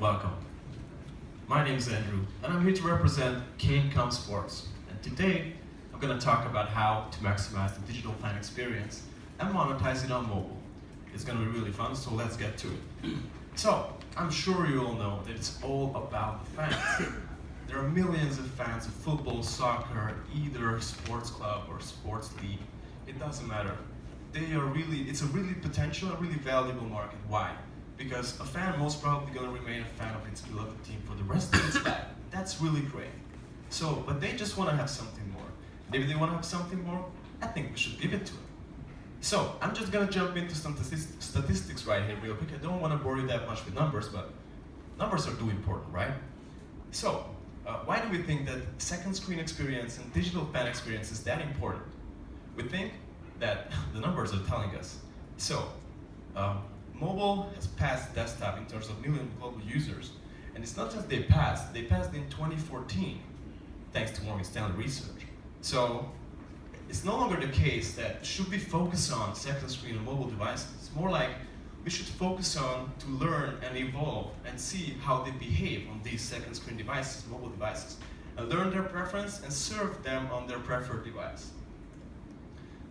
welcome. My name is Andrew, and I'm here to represent Canecom Sports. And today, I'm going to talk about how to maximize the digital fan experience and monetize it on mobile. It's going to be really fun, so let's get to it. So, I'm sure you all know that it's all about the fans. There are millions of fans of football, soccer, either sports club or sports league. It doesn't matter. It's a really potential, a really valuable market. Why? Because a fan most probably going to remain a fan of its beloved team for the rest of its life. That's really great. So, but they just want to have something more. Maybe they want to have something more, I think we should give it to them. So, I'm just going to jump into some statistics right here real quick. I don't want to bore you that much with numbers, but numbers are too important, right? So, why do we think that second screen experience and digital fan experience is that important? We think that the numbers are telling us. So, mobile has passed desktop in terms of million global users. And it's not just they passed in 2014, thanks to Morgan Stanley research. So it's no longer the case that should we focus on second screen and mobile devices. It's more like we should focus on to learn and evolve and see how they behave on these second screen devices, mobile devices, and learn their preference and serve them on their preferred device.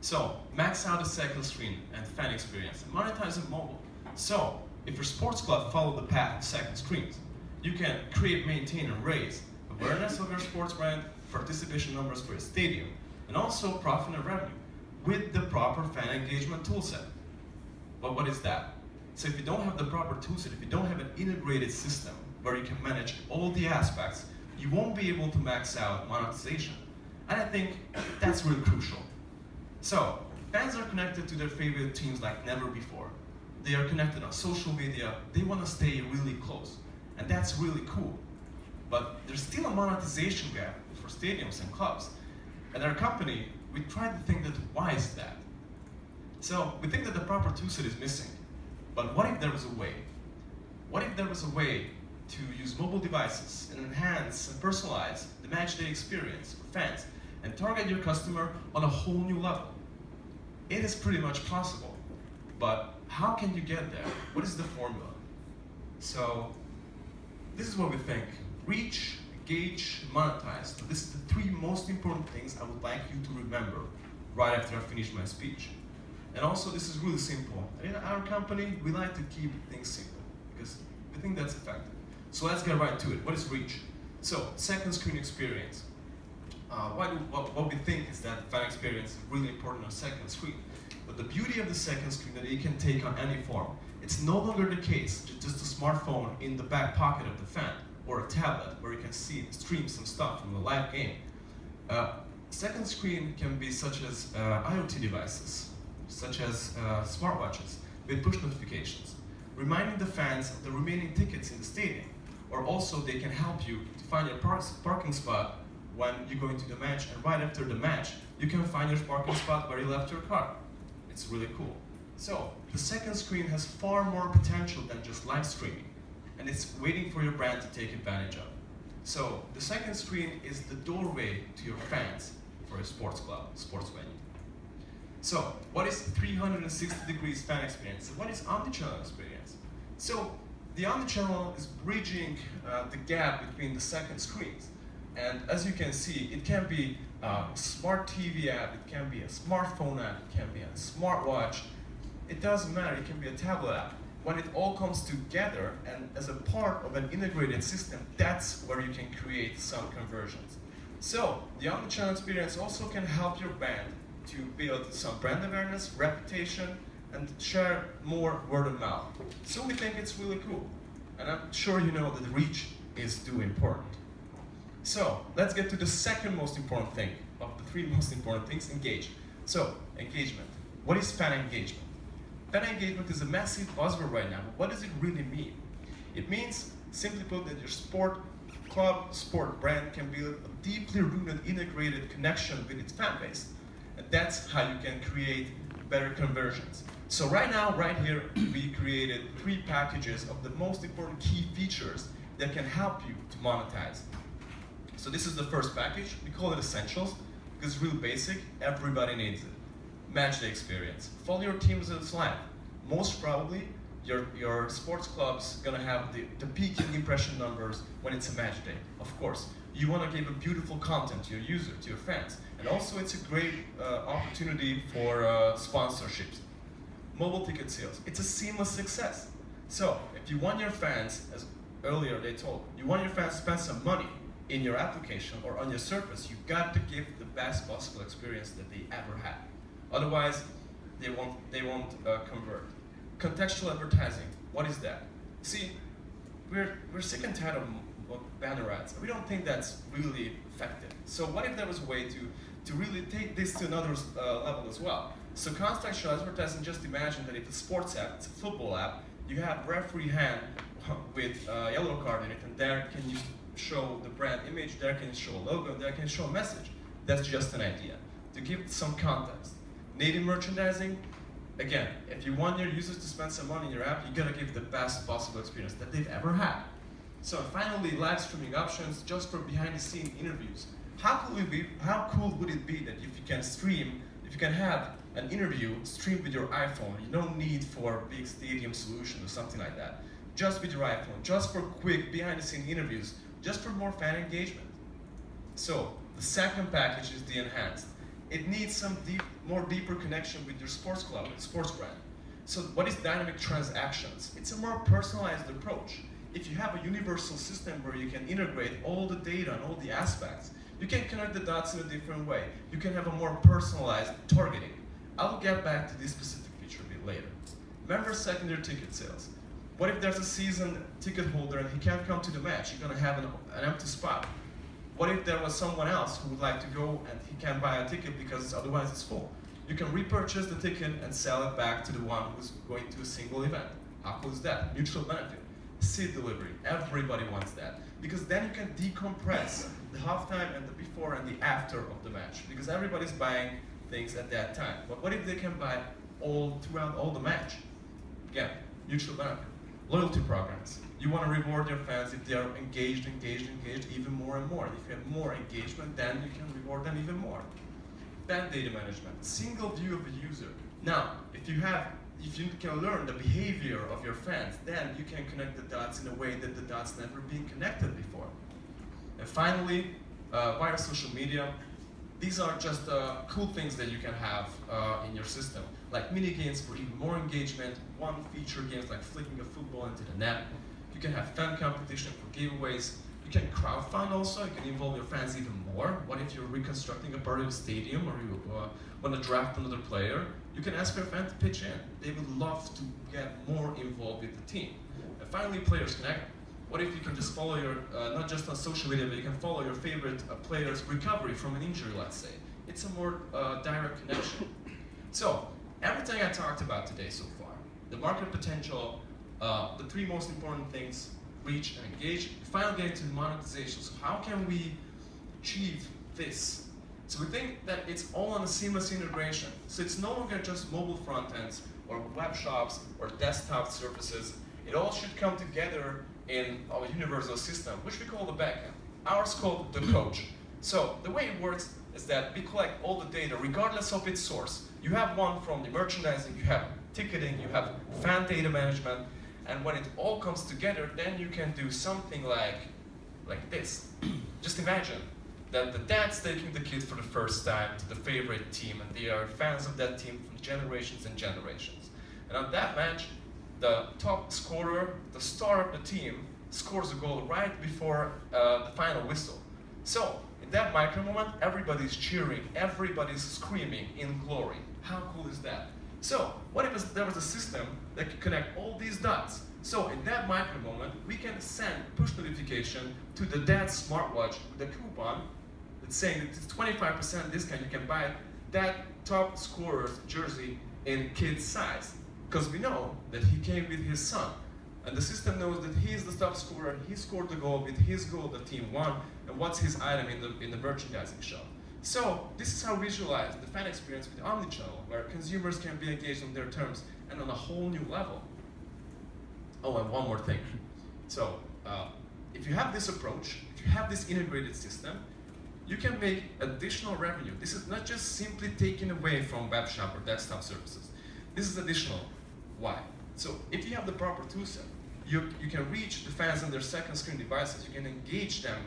So max out the second screen and fan experience and monetize it mobile. So, if your sports club follow the path of second screens, you can create, maintain, and raise awareness of your sports brand, participation numbers for a stadium, and also profit and revenue with the proper fan engagement toolset. But what is that? So if you don't have the proper toolset, if you don't have an integrated system where you can manage all the aspects, you won't be able to max out monetization. And I think that's really crucial. So, fans are connected to their favorite teams like never before. They are connected on social media, they want to stay really close. And that's really cool. But there's still a monetization gap for stadiums and clubs. At our company, we try to think that why is that? So we think that the proper toolset is missing. But what if there was a way? What if there was a way to use mobile devices and enhance and personalize the match day experience for fans and target your customer on a whole new level? It is pretty much possible. But how can you get there? What is the formula? So, this is what we think. Reach, engage, monetize. So this is the three most important things I would like you to remember right after I finish my speech. And also, this is really simple. In our company, we like to keep things simple because we think that's effective. So let's get right to it. What is reach? So, second screen experience. What we think is that fan experience is really important on second screen. But the beauty of the second screen that it can take on any form. It's no longer the case just a smartphone in the back pocket of the fan or a tablet where you can stream some stuff from a live game. Second screen can be such as IoT devices, such as smartwatches with push notifications, reminding the fans of the remaining tickets in the stadium. Or also they can help you to find your parking spot when you go into the match, and right after the match, you can find your parking spot where you left your car. It's really cool. So, the second screen has far more potential than just live streaming, and it's waiting for your brand to take advantage of. So, the second screen is the doorway to your fans for a sports club, sports venue. So, what is 360 degrees fan experience? What is omnichannel experience? So, the omnichannel is bridging the gap between the second screens. And as you can see, it can be a smart TV app, it can be a smartphone app, it can be a smartwatch. It doesn't matter, it can be a tablet app. When it all comes together and as a part of an integrated system, that's where you can create some conversions. So, the omnichannel experience also can help your brand to build some brand awareness, reputation, and share more word of mouth. So we think it's really cool. And I'm sure you know that reach is too important. So, let's get to the second most important thing of the three most important things, engage. So, engagement. What is fan engagement? Fan engagement is a massive buzzword right now, but what does it really mean? It means, simply put, that your sport club, sport brand can build a deeply rooted, integrated connection with its fan base. And that's how you can create better conversions. So right now, right here, we created 3 packages of the most important key features that can help you to monetize. So this is the first package. We call it Essentials because it's real basic. Everybody needs it. Match day experience. Follow your teams as live. Most probably, Your sports club's gonna have the peaking impression numbers when it's a match day. Of course, you wanna give a beautiful content to your user, to your fans. And also it's a great opportunity for sponsorships. Mobile ticket sales, it's a seamless success. So if you want your fans, as earlier they told, you want your fans to spend some money in your application or on your service, you've got to give the best possible experience that they ever had. Otherwise, they won't convert. Contextual advertising, what is that? See, we're sick and tired of banner ads. We don't think that's really effective. So what if there was a way to really take this to another level as well? So contextual advertising, just imagine that if it's a sports app, it's a football app, you have referee hand with a yellow card in it, and there can you show the brand image, there can you show a logo, there can you show a message. That's just an idea, to give some context. Native merchandising, again, if you want your users to spend some money in your app, you gotta give the best possible experience that they've ever had. So finally, live streaming options just for behind-the-scene interviews. How cool would it be that if you can stream, if you can have an interview streamed with your iPhone, you don't need for a big stadium solution or something like that. Just with your iPhone, just for quick behind-the-scene interviews, just for more fan engagement. So the second package is the enhanced. It needs some more deeper connection with your sports club and sports brand. So what is dynamic transactions? It's a more personalized approach. If you have a universal system where you can integrate all the data and all the aspects, you can connect the dots in a different way. You can have a more personalized targeting. I'll get back to this specific feature a bit later. Member secondary ticket sales. What if there's a season ticket holder and he can't come to the match? You're gonna have an empty spot. What if there was someone else who would like to go and he can't buy a ticket because otherwise it's full? You can repurchase the ticket and sell it back to the one who's going to a single event. How cool is that? Mutual benefit. Seat delivery, everybody wants that. Because then you can decompress the halftime and the before and the after of the match. Because everybody's buying things at that time. But what if they can buy all throughout all the match? Again, mutual benefit. Loyalty programs. You want to reward your fans if they are engaged even more and more. If you have more engagement, then you can reward them even more. Fan data management, single view of the user. Now, if you can learn the behavior of your fans, then you can connect the dots in a way that the dots never been connected before. And finally, via social media, these are just cool things that you can have in your system, like mini games for even more engagement, one-feature games like flicking a football into the net. You can have fan competition for giveaways. You can crowdfund also. You can involve your fans even more. What if you're reconstructing a part of a stadium or you want to draft another player? You can ask your fan to pitch in. They would love to get more involved with the team. And finally, Players Connect. What if you can just follow your, not just on social media, but you can follow your favorite player's recovery from an injury, let's say. It's a more direct connection. So, everything I talked about today so far, the market potential, the three most important things, reach and engage, finally getting to monetization. So how can we achieve this? So we think that it's all on a seamless integration. So it's no longer just mobile front ends or web shops or desktop services. It all should come together in our universal system, which we call the backend. Ours called the coach. So the way it works is that we collect all the data regardless of its source. You have one from the merchandising, you have ticketing, you have fan data management, and when it all comes together, then you can do something like this. Just imagine that the dad's taking the kid for the first time to the favorite team, and they are fans of that team for generations and generations. And on that match, the top scorer, the star of the team, scores a goal right before the final whistle. So, in that micro moment, everybody's cheering, everybody's screaming in glory. How cool is that? So, what if there was a system that could connect all these dots? So, in that micro moment, we can send push notification to the dad's smartwatch with a coupon that's saying that it's 25% discount. You can buy that top scorer's jersey in kid's size. Because we know that he came with his son. And the system knows that he is the top scorer, he scored the goal, with his goal the team won, and what's his item in the merchandising shop. So, this is how we visualize the fan experience with omnichannel, where consumers can be engaged on their terms and on a whole new level. Oh, and one more thing. So, if you have this approach, if you have this integrated system, you can make additional revenue. This is not just simply taken away from web shop or desktop services. This is additional. Why? So if you have the proper toolset, you can reach the fans on their second screen devices, you can engage them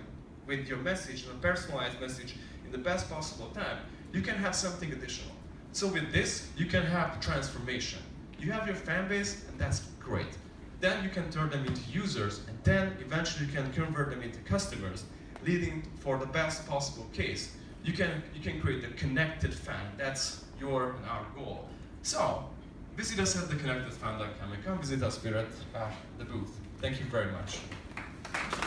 with your message, a personalized message, in the best possible time. You can have something additional. So with this, you can have transformation. You have your fan base, and that's great. Then you can turn them into users, and then eventually you can convert them into customers, leading for the best possible case. You can create a connected fan. That's your and our goal. So visit us at theconnectedfan.com and come visit us here at the booth. Thank you very much.